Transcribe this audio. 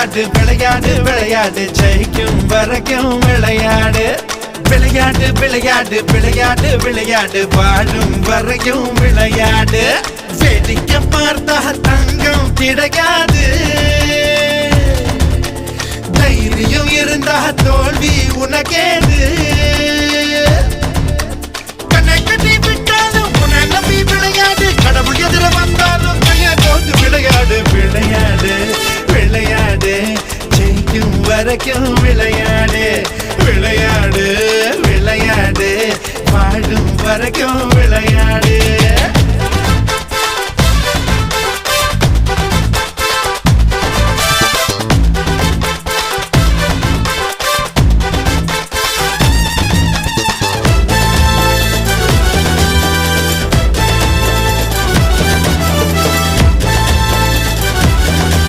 விளையாடு விளையாடு விளையாடு ஜெயிக்கும் வரைக்கும் விளையாடு விளையாடு விளையாடு விளையாடு விளையாடு வாழும் வரைக்கும் விளையாடு வேடிக்கை பார்த்தா தங்கம் கிடைக்காது தைரியம் இருந்தா தோல்வி உனக்கேது கண்ணை கட்டி விட்டாலும் உன்னை நம்பி விளையாடு கடவுள் எதிர வந்தாலும் கையை போட்டு விளையாடு விளையாடு விளையாடு ஜெயிக்கும் வரைக்கும் விளையாடு விளையாடு விளையாடு வாழும் வரைக்கும் விளையாடு